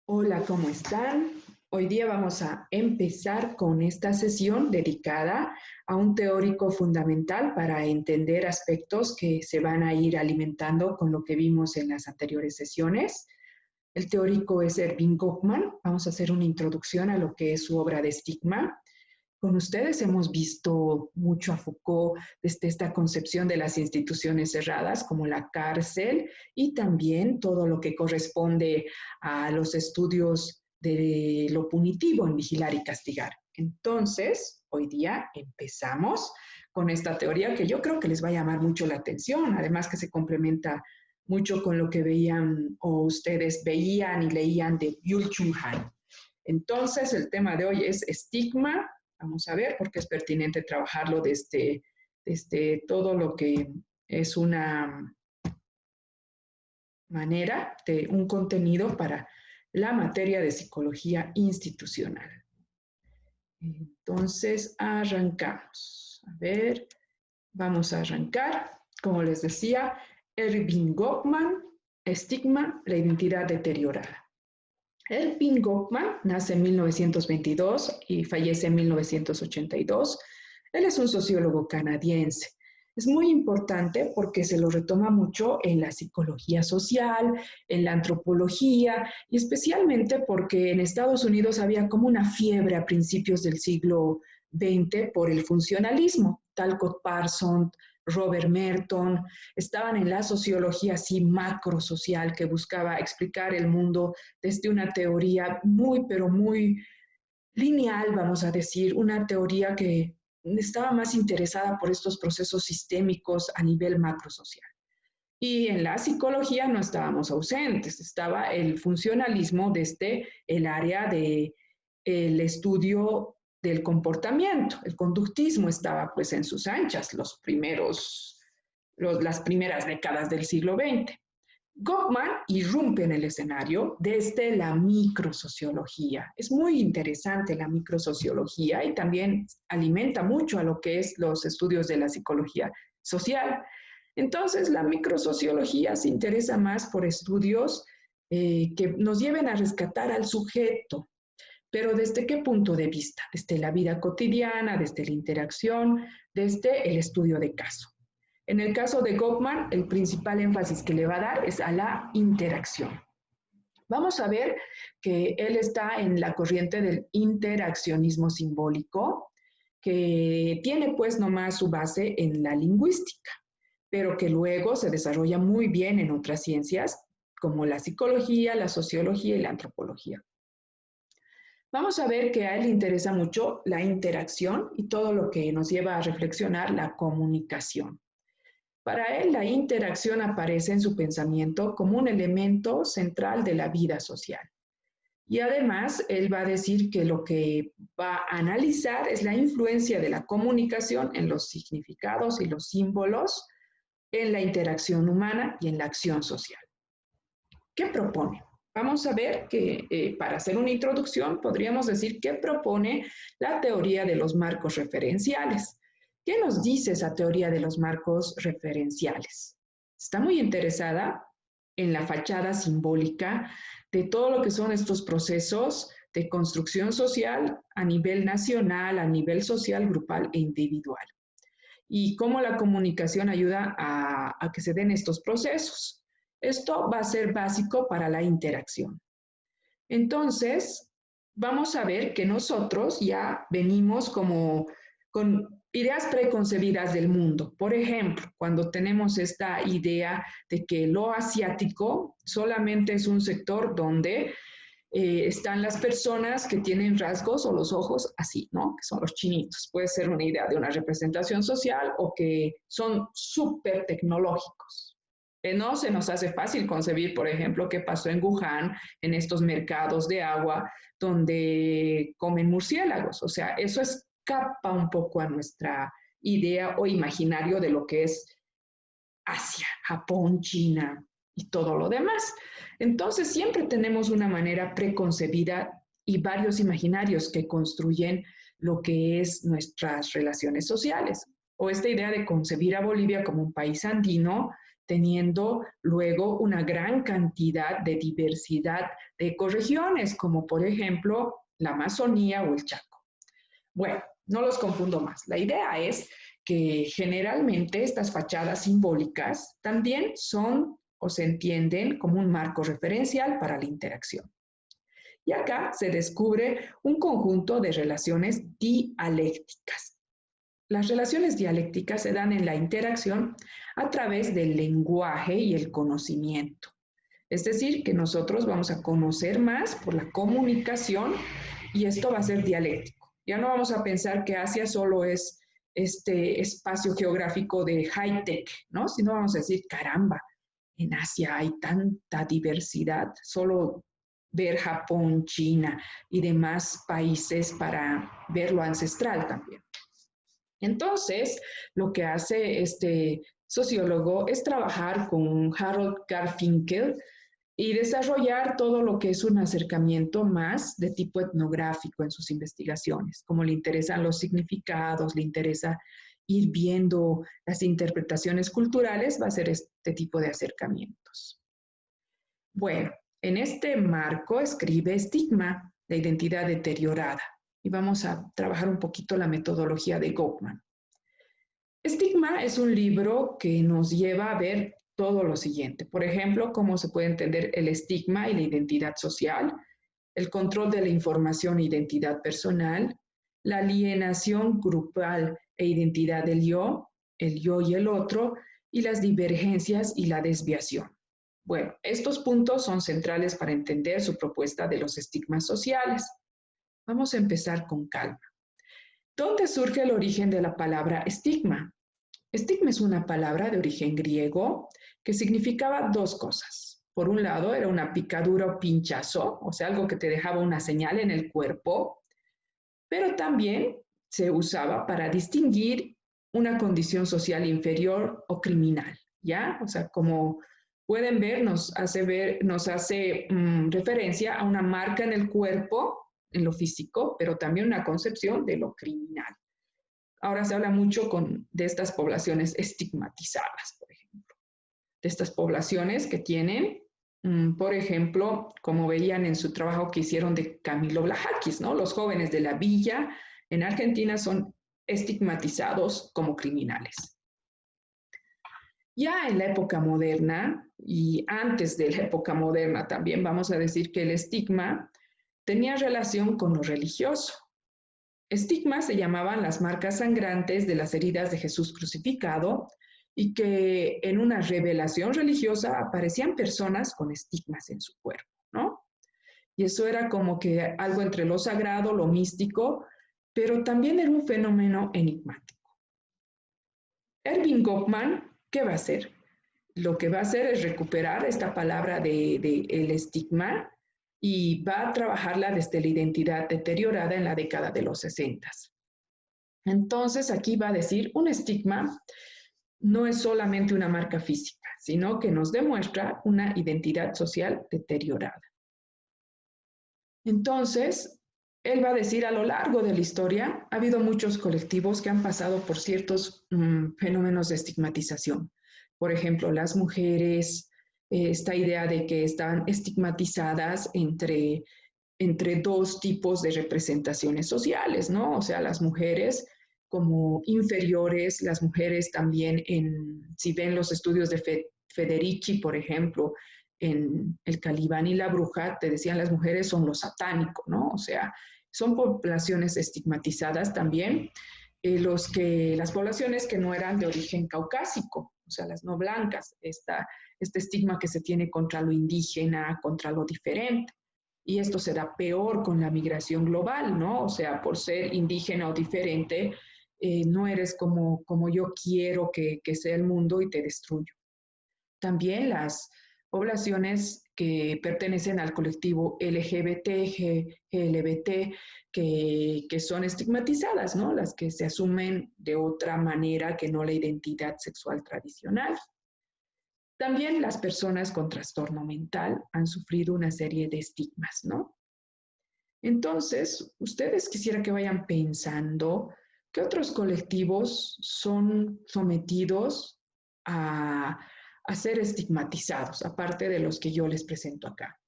Hola, ¿cómo están? Hoy día vamos a empezar con esta sesión dedicada a un teórico fundamental para entender aspectos que se van a ir alimentando con lo que vimos en las anteriores sesiones. El teórico es Erving Goffman. Vamos a hacer una introducción a lo que es su obra de estigma. Con ustedes hemos visto mucho a Foucault desde esta concepción de las instituciones cerradas como la cárcel y también todo lo que corresponde a los estudios de lo punitivo en vigilar y castigar. Entonces, hoy día empezamos con esta teoría que yo creo que les va a llamar mucho la atención, además que se complementa mucho con lo que veían o ustedes veían y leían de Byung-Chul Han. Entonces, el tema de hoy es estigma. Vamos a ver porque es pertinente trabajarlo desde todo lo que es una manera de un contenido para la materia de psicología institucional. Entonces, arrancamos. A ver, vamos a arrancar. Como les decía, Erving Goffman, estigma, la identidad deteriorada. Erving Goffman nace en 1922 y fallece en 1982. Él es un sociólogo canadiense. Es muy importante porque se lo retoma mucho en la psicología social, en la antropología y especialmente porque en Estados Unidos había como una fiebre a principios del siglo XX por el funcionalismo. Talcott Parsons, Robert Merton, estaban en la sociología así macrosocial que buscaba explicar el mundo desde una teoría muy, pero muy lineal, vamos a decir, una teoría que estaba más interesada por estos procesos sistémicos a nivel macrosocial. Y en la psicología no estábamos ausentes, estaba el funcionalismo desde el área del estudio del comportamiento. El conductismo estaba pues en sus anchas las primeras décadas del siglo XX. Goffman irrumpe en el escenario desde la microsociología. Es muy interesante la microsociología y también alimenta mucho a lo que es los estudios de la psicología social. Entonces, la microsociología se interesa más por estudios que nos lleven a rescatar al sujeto, pero ¿desde qué punto de vista? Desde la vida cotidiana, desde la interacción, desde el estudio de caso. En el caso de Goffman, el principal énfasis que le va a dar es a la interacción. Vamos a ver que él está en la corriente del interaccionismo simbólico, que tiene pues nomás su base en la lingüística, pero que luego se desarrolla muy bien en otras ciencias como la psicología, la sociología y la antropología. Vamos a ver que a él le interesa mucho la interacción y todo lo que nos lleva a reflexionar la comunicación. Para él, la interacción aparece en su pensamiento como un elemento central de la vida social. Y además, él va a decir que lo que va a analizar es la influencia de la comunicación en los significados y los símbolos, en la interacción humana y en la acción social. ¿Qué propone? Vamos a ver que para hacer una introducción podríamos decir qué propone la teoría de los marcos referenciales. ¿Qué nos dice esa teoría de los marcos referenciales? Está muy interesada en la fachada simbólica de todo lo que son estos procesos de construcción social a nivel nacional, a nivel social, grupal e individual. Y cómo la comunicación ayuda a que se den estos procesos. Esto va a ser básico para la interacción. Entonces, vamos a ver que nosotros ya venimos como con ideas preconcebidas del mundo. Por ejemplo, cuando tenemos esta idea de que lo asiático solamente es un sector donde están las personas que tienen rasgos o los ojos así, ¿no? Que son los chinitos. Puede ser una idea de una representación social o que son súper tecnológicos. No se nos hace fácil concebir, por ejemplo, qué pasó en Wuhan, en estos mercados de agua donde comen murciélagos. O sea, eso escapa un poco a nuestra idea o imaginario de lo que es Asia, Japón, China y todo lo demás. Entonces, siempre tenemos una manera preconcebida y varios imaginarios que construyen lo que es nuestras relaciones sociales. O esta idea de concebir a Bolivia como un país andino teniendo luego una gran cantidad de diversidad de ecorregiones, como por ejemplo la Amazonía o el Chaco. Bueno, no los confundo más. La idea es que generalmente estas fachadas simbólicas también son o se entienden como un marco referencial para la interacción. Y acá se descubre un conjunto de relaciones dialécticas. Las relaciones dialécticas se dan en la interacción a través del lenguaje y el conocimiento. Es decir, que nosotros vamos a conocer más por la comunicación y esto va a ser dialéctico. Ya no vamos a pensar que Asia solo es este espacio geográfico de high-tech, ¿no? Sino vamos a decir, caramba, en Asia hay tanta diversidad, solo ver Japón, China y demás países para ver lo ancestral también. Entonces, lo que hace este sociólogo es trabajar con Harold Garfinkel y desarrollar todo lo que es un acercamiento más de tipo etnográfico en sus investigaciones. Como le interesan los significados, le interesa ir viendo las interpretaciones culturales, va a ser este tipo de acercamientos. Bueno, en este marco escribe Estigma, la identidad deteriorada, y vamos a trabajar un poquito la metodología de Goffman. Estigma es un libro que nos lleva a ver todo lo siguiente. Por ejemplo, cómo se puede entender el estigma y la identidad social, el control de la información e identidad personal, la alienación grupal e identidad del yo, el yo y el otro, y las divergencias y la desviación. Bueno, estos puntos son centrales para entender su propuesta de los estigmas sociales. Vamos a empezar con calma. ¿Dónde surge el origen de la palabra estigma? Estigma es una palabra de origen griego que significaba dos cosas. Por un lado, era una picadura o pinchazo, o sea, algo que te dejaba una señal en el cuerpo, pero también se usaba para distinguir una condición social inferior o criminal, ¿ya? O sea, como pueden ver, nos hace referencia a una marca en el cuerpo, en lo físico, pero también una concepción de lo criminal. Ahora se habla mucho de estas poblaciones estigmatizadas, por ejemplo, de estas poblaciones que tienen, por ejemplo, como veían en su trabajo que hicieron de Camilo Blajakis, ¿no? Los jóvenes de la villa en Argentina son estigmatizados como criminales. Ya en la época moderna, y antes de la época moderna también, vamos a decir que el estigma tenía relación con lo religioso. Estigmas se llamaban las marcas sangrantes de las heridas de Jesús crucificado y que en una revelación religiosa aparecían personas con estigmas en su cuerpo, ¿no? Y eso era como que algo entre lo sagrado, lo místico, pero también era un fenómeno enigmático. Erving Goffman, ¿qué va a hacer? Lo que va a hacer es recuperar esta palabra de el estigma y va a trabajarla desde la identidad deteriorada en la década de los 60. Entonces, aquí va a decir, un estigma no es solamente una marca física, sino que nos demuestra una identidad social deteriorada. Entonces, él va a decir, a lo largo de la historia, ha habido muchos colectivos que han pasado por ciertos fenómenos de estigmatización. Por ejemplo, las mujeres, esta idea de que están estigmatizadas entre dos tipos de representaciones sociales, ¿no? O sea, las mujeres como inferiores, las mujeres también si ven los estudios de Federici, por ejemplo, en El Calibán y la Bruja, te decían las mujeres son lo satánico, ¿no? O sea, son poblaciones estigmatizadas también, las poblaciones que no eran de origen caucásico, o sea, las no blancas, este estigma que se tiene contra lo indígena, contra lo diferente. Y esto se da peor con la migración global, ¿no? O sea, por ser indígena o diferente, no eres como yo quiero que sea el mundo y te destruyo. También las poblaciones que pertenecen al colectivo LGBT, GLBT, que son estigmatizadas, ¿no? Las que se asumen de otra manera que no la identidad sexual tradicional. También las personas con trastorno mental han sufrido una serie de estigmas, ¿no? Entonces, ustedes quisiera que vayan pensando qué otros colectivos son sometidos a a ser estigmatizados, aparte de los que yo les presento acá.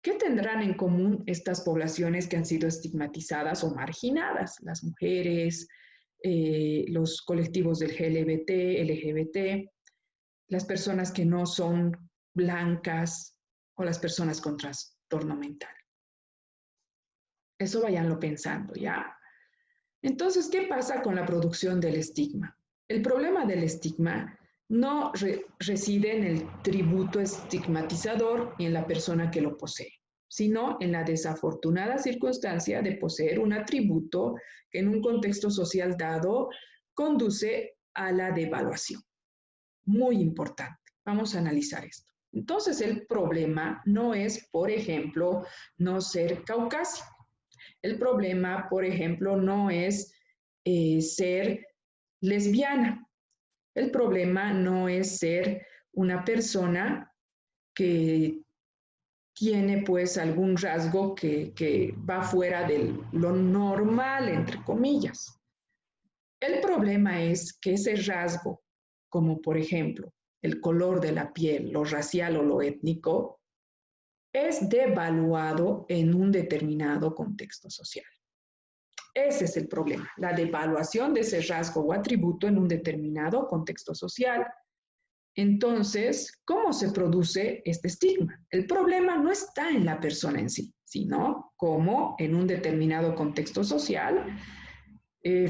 ¿Qué tendrán en común estas poblaciones que han sido estigmatizadas o marginadas? Las mujeres, los colectivos del LGBT, las personas que no son blancas o las personas con trastorno mental. Eso váyanlo pensando, ¿ya? Entonces, ¿qué pasa con la producción del estigma? El problema del estigma no reside en el tributo estigmatizador y en la persona que lo posee, sino en la desafortunada circunstancia de poseer un atributo que en un contexto social dado conduce a la devaluación. Muy importante. Vamos a analizar esto. Entonces, el problema no es, por ejemplo, no ser caucásico. El problema, por ejemplo, no es ser lesbiana. El problema no es ser una persona que tiene pues algún rasgo que va fuera de lo normal, entre comillas. El problema es que ese rasgo, como por ejemplo el color de la piel, lo racial o lo étnico, es devaluado en un determinado contexto social. Ese es el problema, la devaluación de ese rasgo o atributo en un determinado contexto social. Entonces, ¿cómo se produce este estigma? El problema no está en la persona en sí, sino cómo en un determinado contexto social,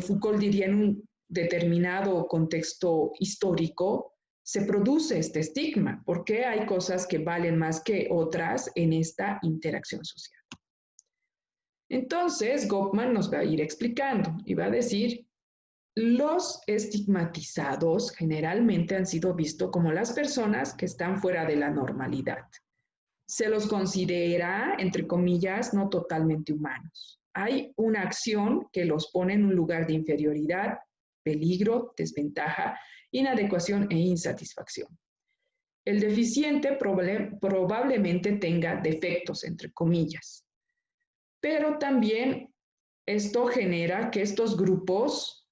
Foucault diría en un determinado contexto histórico, se produce este estigma, porque hay cosas que valen más que otras en esta interacción social. Entonces, Goffman nos va a ir explicando y va a decir, los estigmatizados generalmente han sido vistos como las personas que están fuera de la normalidad. Se los considera, entre comillas, no totalmente humanos. Hay una acción que los pone en un lugar de inferioridad, peligro, desventaja, inadecuación e insatisfacción. El deficiente probablemente tenga defectos, entre comillas, pero también esto genera que estos grupos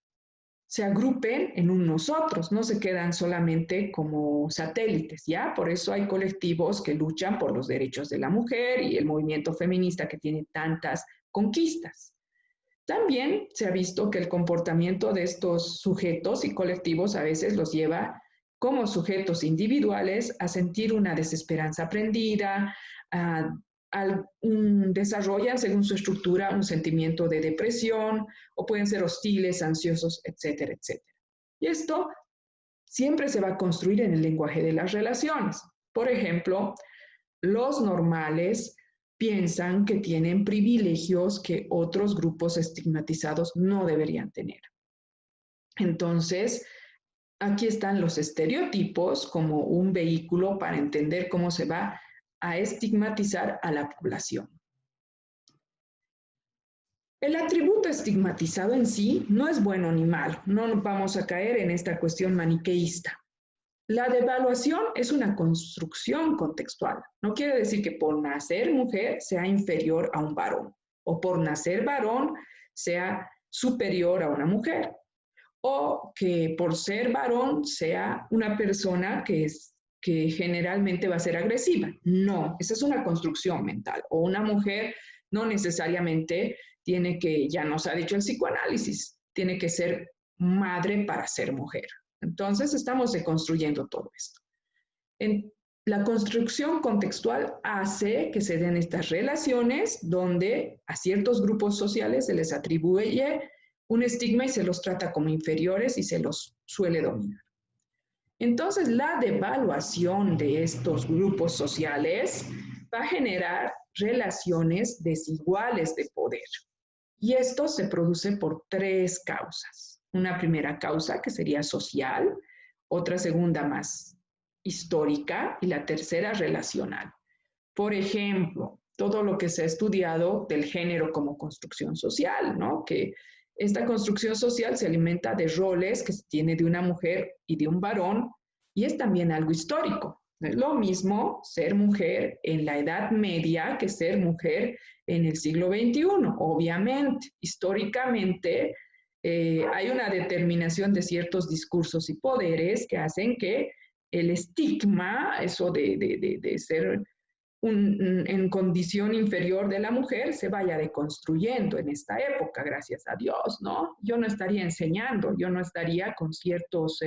se agrupen en un nosotros, no se quedan solamente como satélites, ¿ya? Por eso hay colectivos que luchan por los derechos de la mujer y el movimiento feminista que tiene tantas conquistas. También se ha visto que el comportamiento de estos sujetos y colectivos a veces los lleva como sujetos individuales a sentir una desesperanza aprendida, desarrollan según su estructura un sentimiento de depresión o pueden ser hostiles, ansiosos, etcétera, etcétera. Y esto siempre se va a construir en el lenguaje de las relaciones. Por ejemplo, los normales piensan que tienen privilegios que otros grupos estigmatizados no deberían tener. Entonces, aquí están los estereotipos como un vehículo para entender cómo se va a estigmatizar a la población. El atributo estigmatizado en sí no es bueno ni malo, no vamos a caer en esta cuestión maniqueísta. La devaluación es una construcción contextual, no quiere decir que por nacer mujer sea inferior a un varón, o por nacer varón sea superior a una mujer, o que por ser varón sea una persona que generalmente va a ser agresiva. No, esa es una construcción mental. O una mujer no necesariamente tiene que, ya nos ha dicho el psicoanálisis, tiene que ser madre para ser mujer. Entonces estamos deconstruyendo todo esto. La construcción contextual hace que se den estas relaciones donde a ciertos grupos sociales se les atribuye un estigma y se los trata como inferiores y se los suele dominar. Entonces, la devaluación de estos grupos sociales va a generar relaciones desiguales de poder. Y esto se produce por tres causas. Una primera causa que sería social, otra segunda más histórica y la tercera relacional. Por ejemplo, todo lo que se ha estudiado del género como construcción social, ¿no? Que esta construcción social se alimenta de roles que se tiene de una mujer y de un varón, y es también algo histórico. No es lo mismo ser mujer en la Edad Media que ser mujer en el siglo XXI. Obviamente, históricamente, hay una determinación de ciertos discursos y poderes que hacen que el estigma, eso de ser en condición inferior de la mujer, se vaya deconstruyendo en esta época, gracias a Dios, ¿no? Yo no estaría enseñando, yo no estaría con ciertos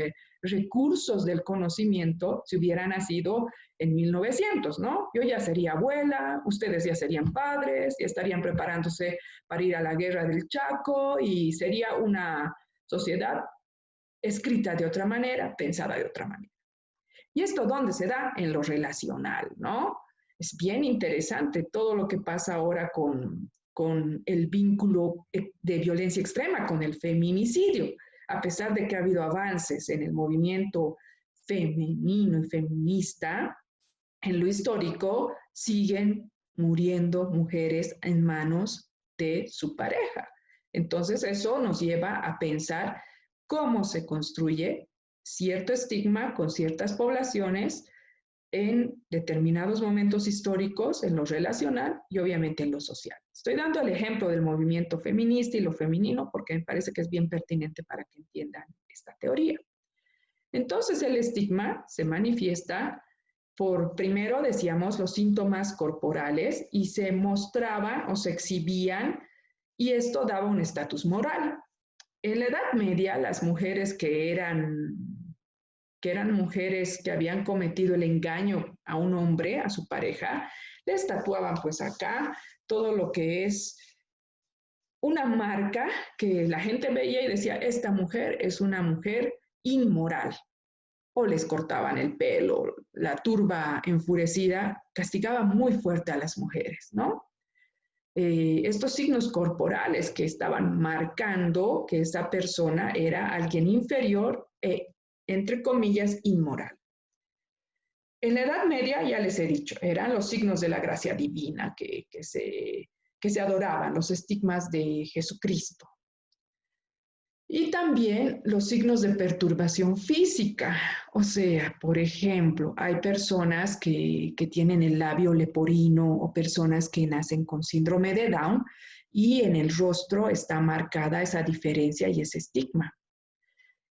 recursos del conocimiento si hubiera nacido en 1900, ¿no? Yo ya sería abuela, ustedes ya serían padres, ya estarían preparándose para ir a la guerra del Chaco y sería una sociedad escrita de otra manera, pensada de otra manera. ¿Y esto dónde se da? En lo relacional, ¿no? Es bien interesante todo lo que pasa ahora con el vínculo de violencia extrema, con el feminicidio. A pesar de que ha habido avances en el movimiento femenino y feminista, en lo histórico siguen muriendo mujeres en manos de su pareja. Entonces eso nos lleva a pensar cómo se construye cierto estigma con ciertas poblaciones en determinados momentos históricos, en lo relacional y obviamente en lo social. Estoy dando el ejemplo del movimiento feminista y lo femenino porque me parece que es bien pertinente para que entiendan esta teoría. Entonces el estigma se manifiesta por, primero decíamos, los síntomas corporales y se mostraban o se exhibían y esto daba un estatus moral. En la Edad Media, las mujeres que eran mujeres que habían cometido el engaño a un hombre, a su pareja, les tatuaban pues acá todo lo que es una marca que la gente veía y decía, esta mujer es una mujer inmoral. O les cortaban el pelo, la turba enfurecida castigaba muy fuerte a las mujeres, ¿no? Estos signos corporales que estaban marcando que esa persona era alguien inferior e, entre comillas, inmoral. En la Edad Media, ya les he dicho, eran los signos de la gracia divina que se adoraban, los estigmas de Jesucristo. Y también los signos de perturbación física, o sea, por ejemplo, hay personas que tienen el labio leporino o personas que nacen con síndrome de Down y en el rostro está marcada esa diferencia y ese estigma.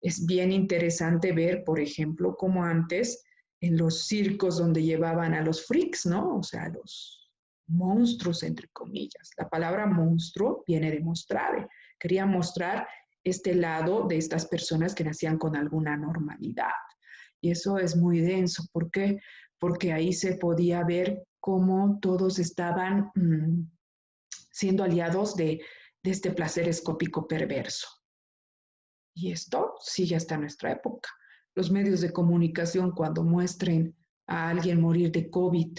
Es bien interesante ver, por ejemplo, como antes en los circos donde llevaban a los freaks, ¿no? O sea, los monstruos, entre comillas. La palabra monstruo viene de mostrare. Quería mostrar este lado de estas personas que nacían con alguna normalidad. Y eso es muy denso. ¿Por qué? Porque ahí se podía ver cómo todos estaban siendo aliados de este placer escópico perverso. Y esto sigue hasta nuestra época. Los medios de comunicación, cuando muestren a alguien morir de COVID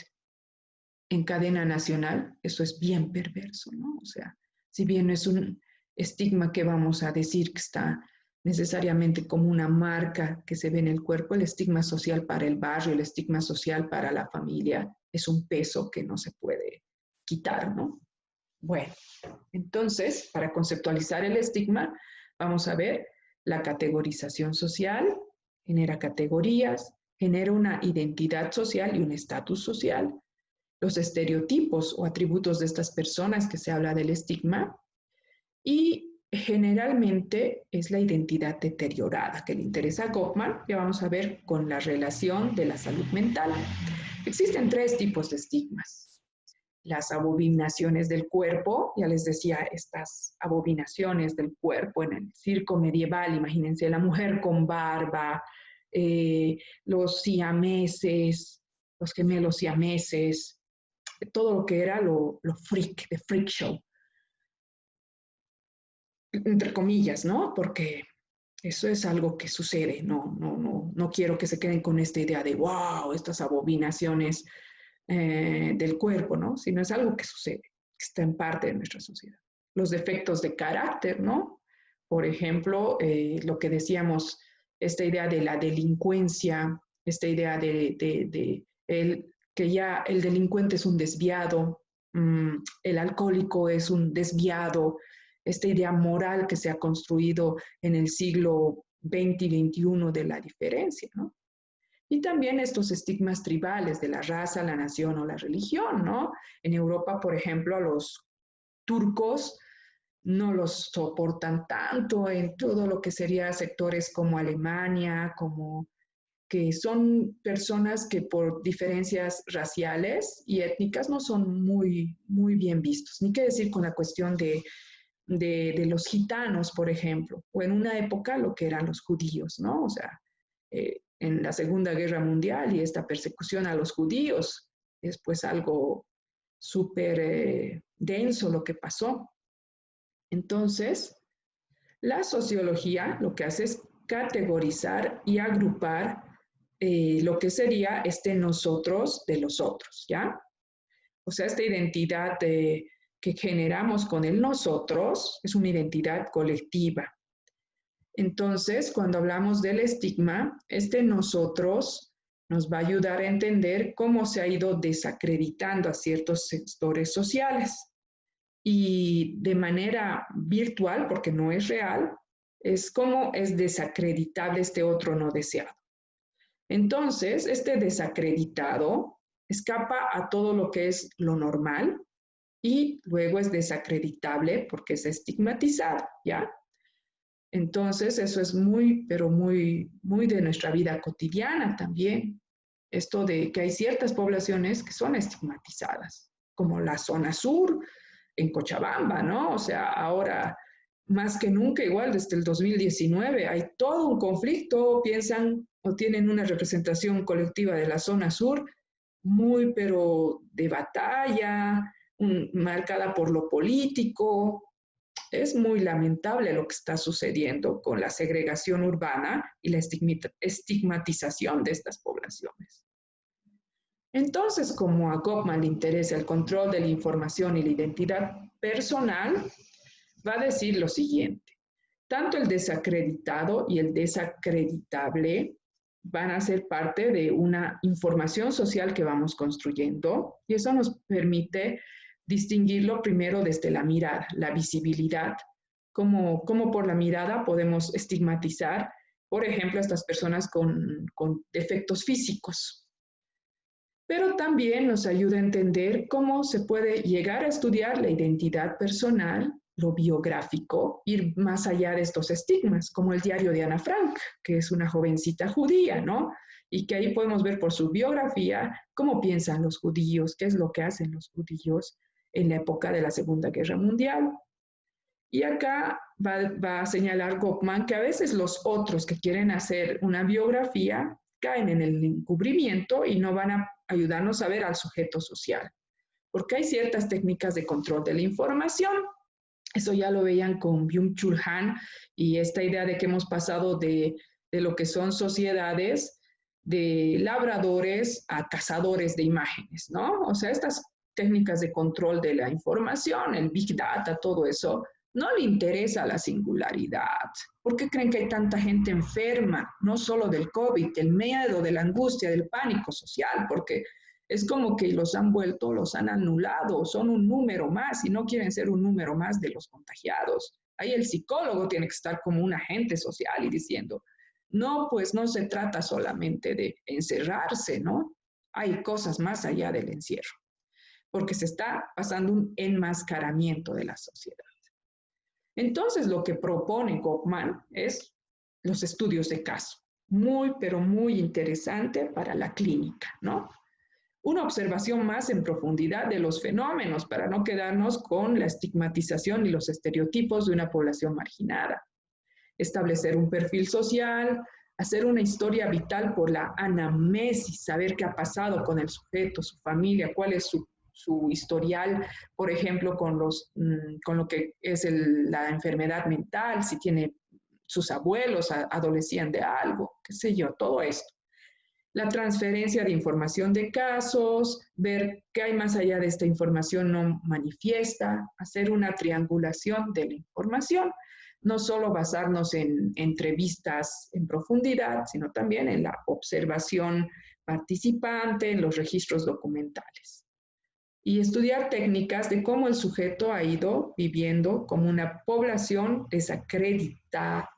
en cadena nacional, eso es bien perverso, ¿no? O sea, si bien es un estigma que vamos a decir que está necesariamente como una marca que se ve en el cuerpo, el estigma social para el barrio, el estigma social para la familia, es un peso que no se puede quitar, ¿no? Bueno, entonces, para conceptualizar el estigma, vamos a ver la categorización social, genera categorías, genera una identidad social y un estatus social, los estereotipos o atributos de estas personas que se habla del estigma y generalmente es la identidad deteriorada que le interesa a Goffman, que vamos a ver con la relación de la salud mental. Existen tres tipos de estigmas. Las abominaciones del cuerpo, ya les decía, estas abominaciones del cuerpo en el circo medieval, imagínense la mujer con barba, los siameses, los gemelos siameses, todo lo que era lo freak, de freak show, entre comillas, ¿no? Porque eso es algo que sucede, no quiero que se queden con esta idea de, wow, estas abominaciones del cuerpo, ¿no? Sino es algo que sucede, que está en parte de nuestra sociedad. Los defectos de carácter, ¿no? Por ejemplo, lo que decíamos, esta idea de la delincuencia, esta idea de que ya el delincuente es un desviado, el alcohólico es un desviado, esta idea moral que se ha construido en el siglo XX y XXI de la diferencia, ¿no? Y también estos estigmas tribales de la raza, la nación o la religión, ¿no? En Europa, por ejemplo, a los turcos no los soportan tanto en todo lo que sería sectores como Alemania, como que son personas que por diferencias raciales y étnicas no son muy, muy bien vistos. Ni qué decir con la cuestión de los gitanos, por ejemplo, o en una época lo que eran los judíos, ¿no? O sea, en la Segunda Guerra Mundial y esta persecución a los judíos es pues algo súper denso lo que pasó. Entonces, la sociología lo que hace es categorizar y agrupar lo que sería este nosotros de los otros, ¿ya? O sea, esta identidad que generamos con el nosotros es una identidad colectiva. Entonces, cuando hablamos del estigma, este nosotros nos va a ayudar a entender cómo se ha ido desacreditando a ciertos sectores sociales. Y de manera virtual, porque no es real, es cómo es desacreditable este otro no deseado. Entonces, este desacreditado escapa a todo lo que es lo normal y luego es desacreditable porque es estigmatizado, ¿ya? Entonces, eso es muy, pero muy, muy de nuestra vida cotidiana también. Esto de que hay ciertas poblaciones que son estigmatizadas, como la zona sur, en Cochabamba, ¿no? O sea, ahora más que nunca, igual desde el 2019, hay todo un conflicto, piensan o tienen una representación colectiva de la zona sur muy, pero de batalla, marcada por lo político. Es muy lamentable lo que está sucediendo con la segregación urbana y la estigmatización de estas poblaciones. Entonces, como a Goffman le interesa el control de la información y la identidad personal, va a decir lo siguiente: tanto el desacreditado y el desacreditable van a ser parte de una información social que vamos construyendo, y eso nos permite distinguirlo primero desde la mirada, la visibilidad, como por la mirada podemos estigmatizar, por ejemplo, a estas personas con defectos físicos. Pero también nos ayuda a entender cómo se puede llegar a estudiar la identidad personal, lo biográfico, ir más allá de estos estigmas, como el diario de Ana Frank, que es una jovencita judía, ¿no? Y que ahí podemos ver por su biografía cómo piensan los judíos, qué es lo que hacen los judíos en la época de la Segunda Guerra Mundial. Y acá va a señalar Goffman que a veces los otros que quieren hacer una biografía caen en el encubrimiento y no van a ayudarnos a ver al sujeto social, porque hay ciertas técnicas de control de la información. Eso ya lo veían con Byung-Chul Han y esta idea de que hemos pasado de lo que son sociedades de labradores a cazadores de imágenes, ¿no? O sea, estas técnicas de control de la información, el Big Data, todo eso, no le interesa la singularidad. ¿Por qué creen que hay tanta gente enferma? No solo del COVID, del miedo, de la angustia, del pánico social, porque es como que los han vuelto, los han anulado, son un número más y no quieren ser un número más de los contagiados. Ahí el psicólogo tiene que estar como un agente social y diciendo, no, pues no se trata solamente de encerrarse, ¿no? Hay cosas más allá del encierro, porque se está pasando un enmascaramiento de la sociedad. Entonces, lo que propone Goffman es los estudios de caso. Muy, pero muy interesante para la clínica, ¿no? Una observación más en profundidad de los fenómenos para no quedarnos con la estigmatización y los estereotipos de una población marginada. Establecer un perfil social, hacer una historia vital por la anamnesis, saber qué ha pasado con el sujeto, su familia, cuál es su historial, por ejemplo, con lo que es la enfermedad mental, si tiene sus abuelos adolecían de algo, qué sé yo, todo esto. La transferencia de información de casos, ver qué hay más allá de esta información no manifiesta, hacer una triangulación de la información, no solo basarnos en entrevistas en profundidad, sino también en la observación participante, en los registros documentales. Y estudiar técnicas de cómo el sujeto ha ido viviendo como una población desacreditada.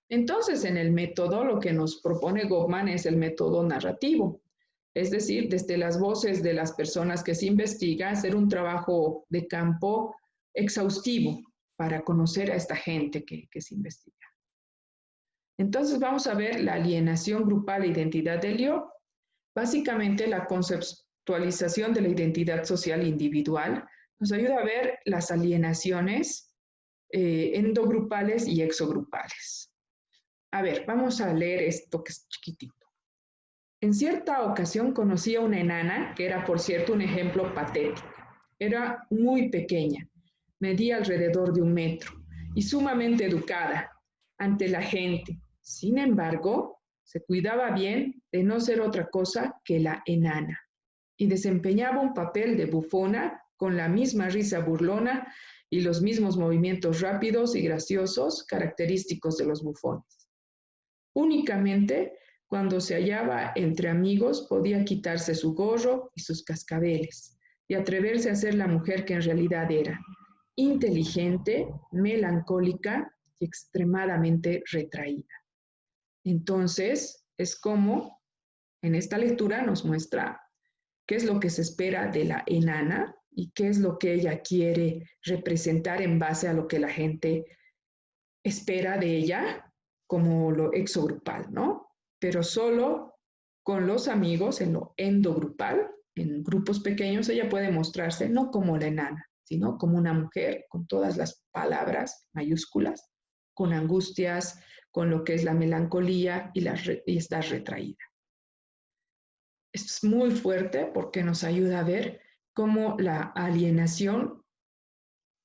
Entonces, en el método, lo que nos propone Goffman es el método narrativo, es decir, desde las voces de las personas que se investiga, hacer un trabajo de campo exhaustivo para conocer a esta gente que se investiga. Entonces vamos a ver la alienación grupal e identidad de Lió. Básicamente la conceptualización de la identidad social individual nos ayuda a ver las alienaciones endogrupales y exogrupales. A ver, vamos a leer esto que es chiquitito. En cierta ocasión conocí a una enana, que era por cierto un ejemplo patético. Era muy pequeña, medía alrededor de 1 metro y sumamente educada ante la gente. Sin embargo, se cuidaba bien de no ser otra cosa que la enana y desempeñaba un papel de bufona con la misma risa burlona y los mismos movimientos rápidos y graciosos característicos de los bufones. Únicamente cuando se hallaba entre amigos podía quitarse su gorro y sus cascabeles y atreverse a ser la mujer que en realidad era, inteligente, melancólica y extremadamente retraída. Entonces, es como en esta lectura nos muestra qué es lo que se espera de la enana y qué es lo que ella quiere representar en base a lo que la gente espera de ella como lo exogrupal, ¿no? Pero solo con los amigos en lo endogrupal, en grupos pequeños, ella puede mostrarse no como la enana, sino como una mujer con todas las palabras mayúsculas, con angustias, con lo que es la melancolía y está retraída. Esto es muy fuerte porque nos ayuda a ver cómo la alienación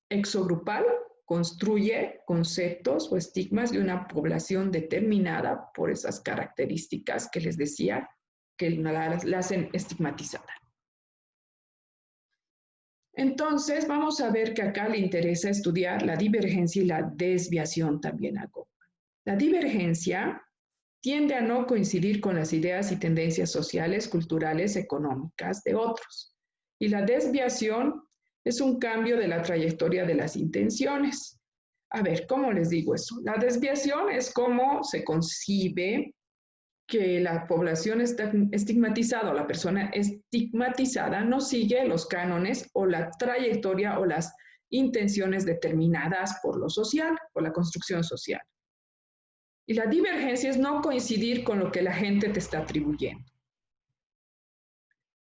exogrupal construye conceptos o estigmas de una población determinada por esas características que les decía que la hacen estigmatizada. Entonces, vamos a ver que acá le interesa estudiar la divergencia y la desviación también a Goffman. La divergencia tiende a no coincidir con las ideas y tendencias sociales, culturales, económicas de otros. Y la desviación es un cambio de la trayectoria de las intenciones. A ver, ¿cómo les digo eso? La desviación es cómo se concibe que la población está estigmatizada o la persona estigmatizada no sigue los cánones o la trayectoria o las intenciones determinadas por lo social, por la construcción social. Y la divergencia es no coincidir con lo que la gente te está atribuyendo.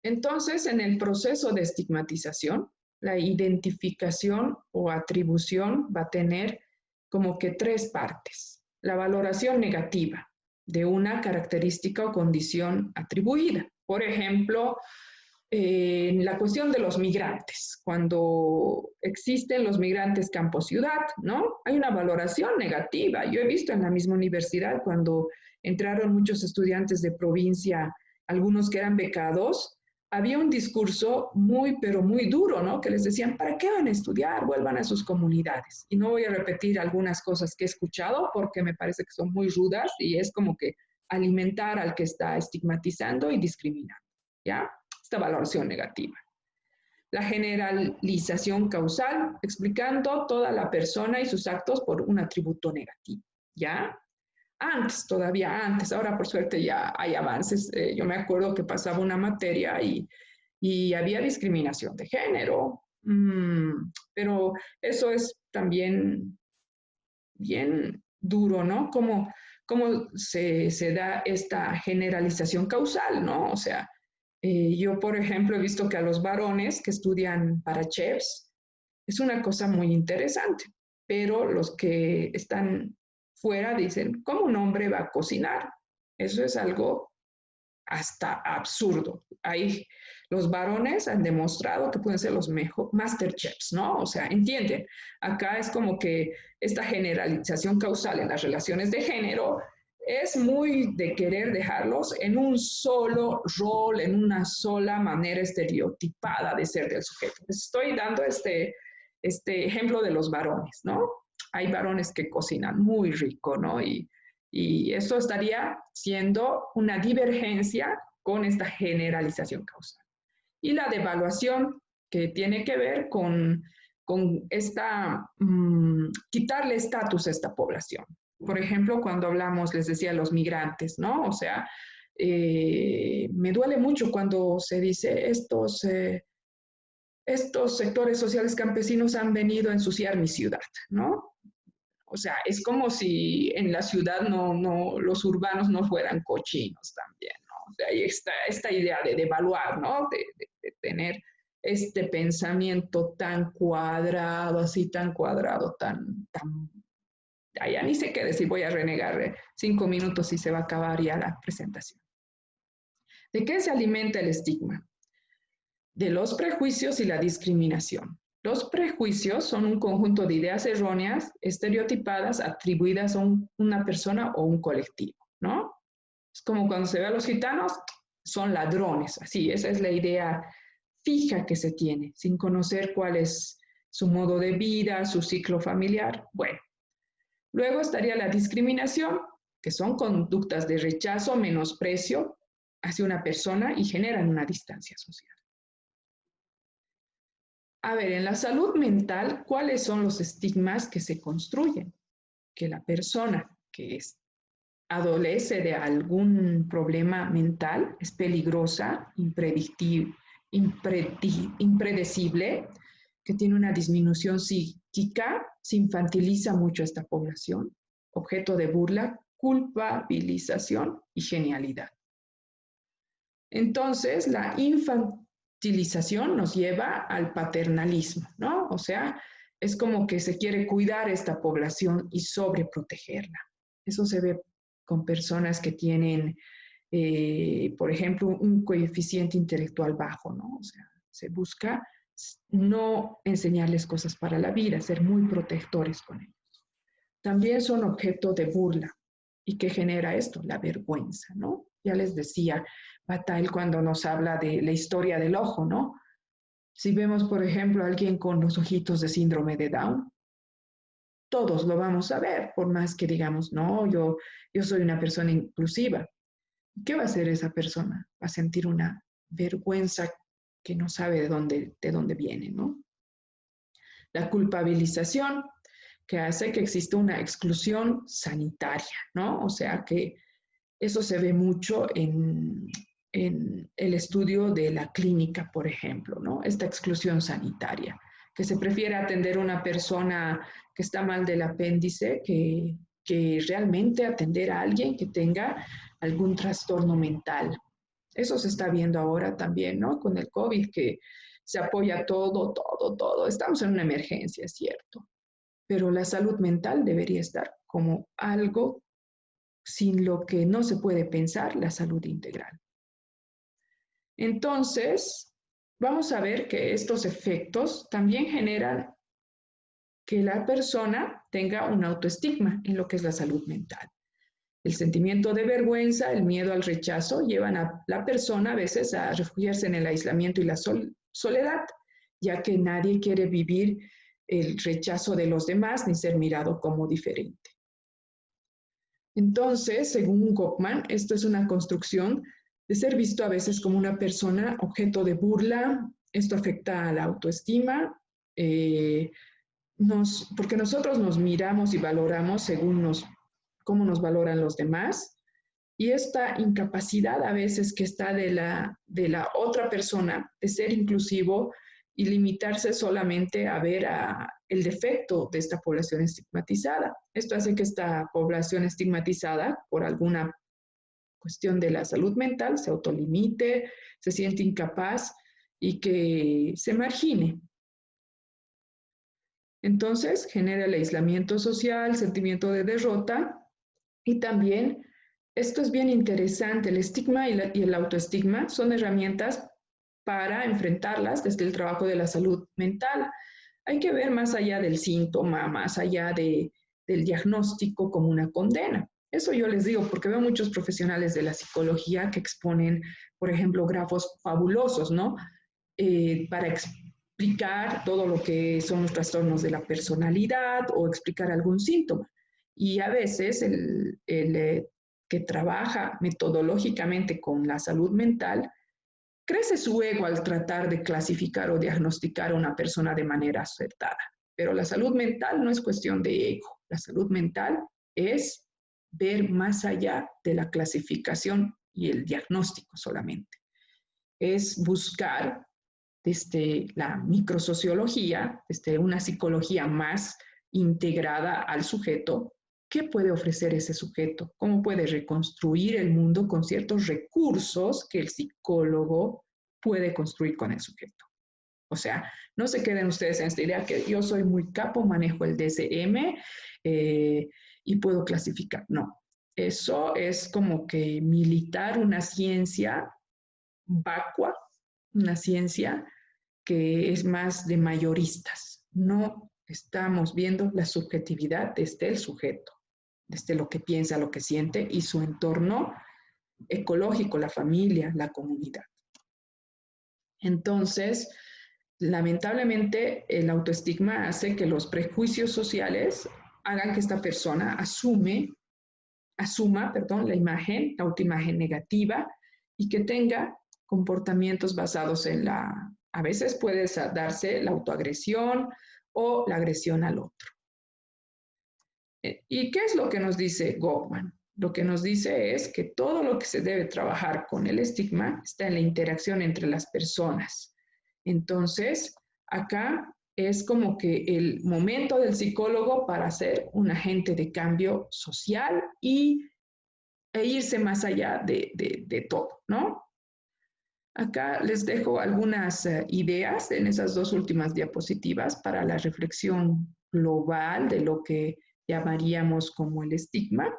Entonces, en el proceso de estigmatización, la identificación o atribución va a tener como que 3 partes. La valoración negativa de una característica o condición atribuida. Por ejemplo, en la cuestión de los migrantes, cuando existen los migrantes campo-ciudad, ¿no? Hay una valoración negativa. Yo he visto en la misma universidad cuando entraron muchos estudiantes de provincia, algunos que eran becados, había un discurso muy, pero muy duro, ¿no? Que les decían, ¿para qué van a estudiar? Vuelvan a sus comunidades. Y no voy a repetir algunas cosas que he escuchado porque me parece que son muy rudas y es como que alimentar al que está estigmatizando y discriminando, ¿ya? Esta valoración negativa. La generalización causal, explicando toda la persona y sus actos por un atributo negativo, ¿ya? Antes, todavía antes, ahora por suerte ya hay avances. Yo me acuerdo que pasaba una materia y había discriminación de género, pero eso es también bien duro, ¿no? Cómo se da esta generalización causal, ¿no? O sea, yo, por ejemplo, he visto que a los varones que estudian para chefs es una cosa muy interesante, pero los que están fuera dicen, ¿cómo un hombre va a cocinar? Eso es algo hasta absurdo. Ahí los varones han demostrado que pueden ser los mejor master chefs, ¿no? O sea, entienden. Acá es como que esta generalización causal en las relaciones de género es muy de querer dejarlos en un solo rol, en una sola manera estereotipada de ser del sujeto. Les estoy dando este ejemplo de los varones, ¿no? Hay varones que cocinan muy rico, ¿no? Y eso estaría siendo una divergencia con esta generalización causal. Y la devaluación, que tiene que ver con esta, quitarle estatus a esta población. Por ejemplo, cuando hablamos, les decía, los migrantes, ¿no? O sea, me duele mucho cuando se dice estos sectores sociales campesinos han venido a ensuciar mi ciudad, ¿no? O sea, es como si en la ciudad los urbanos no fueran cochinos también, ¿no? O sea, ahí está esta idea de devaluar, ¿no? De tener este pensamiento tan cuadrado, así tan cuadrado, ya ni sé qué decir, voy a renegar 5 minutos y se va a acabar ya la presentación. ¿De qué se alimenta el estigma? De los prejuicios y la discriminación. Los prejuicios son un conjunto de ideas erróneas, estereotipadas, atribuidas a una persona o un colectivo, ¿no? Es como cuando se ve a los gitanos, son ladrones, así, esa es la idea fija que se tiene, sin conocer cuál es su modo de vida, su ciclo familiar. Bueno, luego estaría la discriminación, que son conductas de rechazo, menosprecio hacia una persona y generan una distancia social. A ver, en la salud mental, ¿cuáles son los estigmas que se construyen? Que la persona que adolece de algún problema mental es peligrosa, impredecible, que tiene una disminución psíquica, se infantiliza mucho a esta población, objeto de burla, culpabilización y genialidad. Entonces, la infantilización nos lleva al paternalismo, ¿no? O sea, es como que se quiere cuidar esta población y sobreprotegerla. Eso se ve con personas que tienen, por ejemplo, un coeficiente intelectual bajo, ¿no? O sea, se busca no enseñarles cosas para la vida, ser muy protectores con ellos. También son objeto de burla. ¿Y qué genera esto? La vergüenza, ¿no? Ya les decía Bataille cuando nos habla de la historia del ojo, ¿no? Si vemos, por ejemplo, a alguien con los ojitos de síndrome de Down, todos lo vamos a ver, por más que digamos, no, yo soy una persona inclusiva. ¿Qué va a hacer esa persona? Va a sentir una vergüenza que no sabe de dónde viene, ¿no? La culpabilización, que hace que exista una exclusión sanitaria, ¿no? O sea que eso se ve mucho en el estudio de la clínica, por ejemplo, ¿no? Esta exclusión sanitaria, que se prefiere atender a una persona que está mal del apéndice que realmente atender a alguien que tenga algún trastorno mental. Eso se está viendo ahora también, ¿no? Con el COVID, que se apoya todo, todo, todo. Estamos en una emergencia, es cierto, pero la salud mental debería estar como algo sin lo que no se puede pensar la salud integral. Entonces, vamos a ver que estos efectos también generan que la persona tenga un autoestigma en lo que es la salud mental. El sentimiento de vergüenza, el miedo al rechazo llevan a la persona a veces a refugiarse en el aislamiento y la soledad, ya que nadie quiere vivir el rechazo de los demás ni ser mirado como diferente. Entonces, según Goffman, esto es una construcción de ser visto a veces como una persona objeto de burla. Esto afecta a la autoestima, porque nosotros nos miramos y valoramos según cómo nos valoran los demás. Y esta incapacidad a veces que está de la otra persona de ser inclusivo y limitarse solamente a ver el defecto de esta población estigmatizada. Esto hace que esta población estigmatizada por alguna cuestión de la salud mental se autolimite, se siente incapaz y que se margine. Entonces genera el aislamiento social, sentimiento de derrota y también, esto es bien interesante, el estigma y el autoestigma son herramientas para enfrentarlas desde el trabajo de la salud mental. Hay que ver más allá del síntoma, más allá del diagnóstico como una condena. Eso yo les digo porque veo muchos profesionales de la psicología que exponen, por ejemplo, grafos fabulosos, ¿no? Para explicar todo lo que son los trastornos de la personalidad o explicar algún síntoma. Y a veces el que trabaja metodológicamente con la salud mental crece su ego al tratar de clasificar o diagnosticar a una persona de manera acertada. Pero la salud mental no es cuestión de ego. La salud mental es ver más allá de la clasificación y el diagnóstico solamente. Es buscar desde la microsociología, desde una psicología más integrada al sujeto, ¿qué puede ofrecer ese sujeto? ¿Cómo puede reconstruir el mundo con ciertos recursos que el psicólogo puede construir con el sujeto? O sea, no se queden ustedes en esta idea que yo soy muy capo, manejo el DSM y puedo clasificar. No, eso es como que militar una ciencia vacua, una ciencia que es más de mayoristas. No estamos viendo la subjetividad desde el sujeto, desde lo que piensa, lo que siente y su entorno ecológico, la familia, la comunidad. Entonces, lamentablemente, el autoestigma hace que los prejuicios sociales hagan que esta persona asuma, la imagen, la autoimagen negativa y que tenga comportamientos basados en a veces puede darse la autoagresión o la agresión al otro. ¿Y qué es lo que nos dice Goffman? Lo que nos dice es que todo lo que se debe trabajar con el estigma está en la interacción entre las personas. Entonces, acá es como que el momento del psicólogo para ser un agente de cambio social e irse más allá de todo, ¿no? Acá les dejo algunas ideas en esas dos últimas diapositivas para la reflexión global de lo que llamaríamos como el estigma.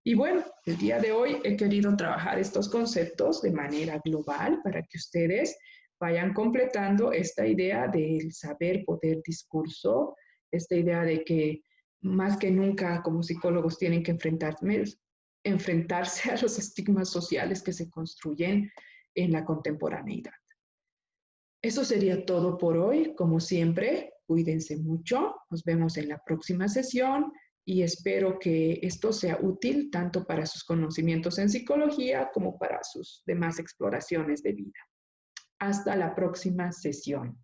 Y bueno, el día de hoy he querido trabajar estos conceptos de manera global para que ustedes vayan completando esta idea del saber, poder, discurso, esta idea de que más que nunca como psicólogos tienen que enfrentarse a los estigmas sociales que se construyen en la contemporaneidad. Eso sería todo por hoy. Como siempre, cuídense mucho. Nos vemos en la próxima sesión y espero que esto sea útil tanto para sus conocimientos en psicología como para sus demás exploraciones de vida. Hasta la próxima sesión.